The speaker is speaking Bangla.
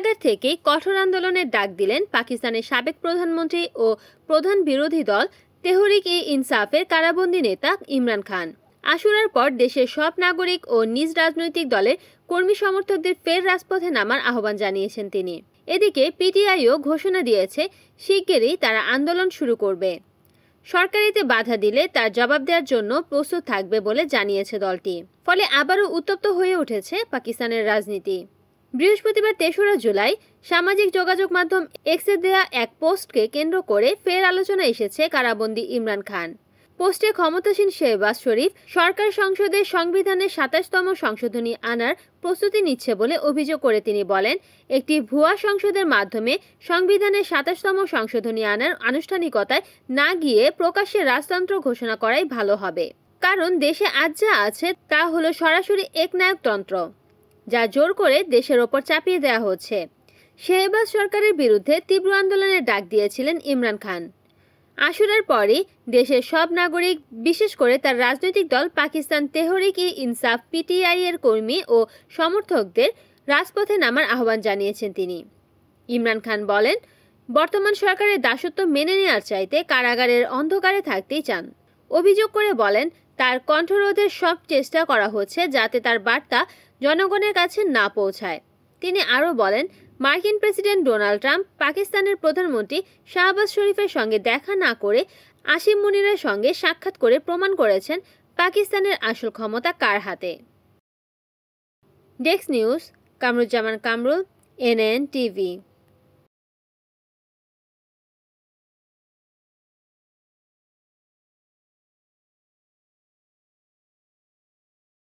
কারাগার থেকেই কঠোর আন্দোলনের ডাক দিলেন পাকিস্তানের সাবেক প্রধানমন্ত্রী ও প্রধান বিরোধী দল তেহরিক-ই-ইনসাফের কারাবন্দী নেতা ইমরান খান। আশুরার পর দেশের সব নাগরিক ও নিজ রাজনৈতিক দলের কর্মী সমর্থকদের ফের রাজপথে নামার আহ্বান জানিয়েছেন তিনি। এদিকে পিটিআইও ঘোষণা দিয়েছে শিগগিরই তারা আন্দোলন শুরু করবে। সরকারিতে বাধা দিলে তার জবাব দেওয়ার জন্য প্রস্তুত থাকবে বলে জানিয়েছে দলটি। ফলে আবারও উত্তপ্ত হয়ে উঠেছে পাকিস্তানের রাজনীতি। বৃহস্পতিবার ৩রা জুলাই সামাজিক যোগাযোগ মাধ্যম এক্সে দেয়া এক পোস্টকে কেন্দ্র করে ফের আলোচনা এসেছে কারাবন্দী ইমরান খান। পোস্টে ক্ষমতাসীন শেহবাজ শরীফ সরকার সংসদের সংবিধানের ২৭তম সংশোধনী আনার প্রস্তুতি নিচ্ছে বলে অভিযোগ করে তিনি বলেন, একটি ভুয়া সংসদের মাধ্যমে সংবিধানের ২৭তম সংশোধনী আনার আনুষ্ঠানিকতায় না গিয়ে প্রকাশ্যে রাজতন্ত্র ঘোষণা করাই ভালো হবে। কারণ দেশে আজ যা আছে তা হলো সরাসরি একনায়কতন্ত্র, যা জোর করে দেশের ওপর চাপিয়ে দেওয়া হচ্ছে। শেহবাজ সরকারের বিরুদ্ধে তীব্র আন্দোলনের ডাক দিয়েছিলেন ইমরান খান। আশুরার পরই দেশের সব নাগরিক, বিশেষ করে তার রাজনৈতিক দল পাকিস্তান তেহরিক-ই-ইনসাফ পিটিআই এর কর্মী ও সমর্থকদের রাজপথে নামার আহ্বান জানিয়েছেন তিনি। ইমরান খান বলেন, বর্তমান সরকারের দাসত্ব মেনে নেওয়ার চাইতে কারাগারের অন্ধকারে থাকতেই চান। অভিযোগ করে বলেন, তার কণ্ঠরোধের সব চেষ্টা করা হচ্ছে যাতে তার বার্তা জনগণের কাছে না পৌঁছায়। তিনি আরও বলেন, মার্কিন প্রেসিডেন্ট ডোনাল্ড ট্রাম্প পাকিস্তানের প্রধানমন্ত্রী শাহবাজ শরীফের সঙ্গে দেখা না করে আসিম মুনিরের সঙ্গে সাক্ষাৎ করে প্রমাণ করেছেন পাকিস্তানের আসল ক্ষমতা কার হাতে। Desk news, Kamruzzaman Kamrul, NN TV।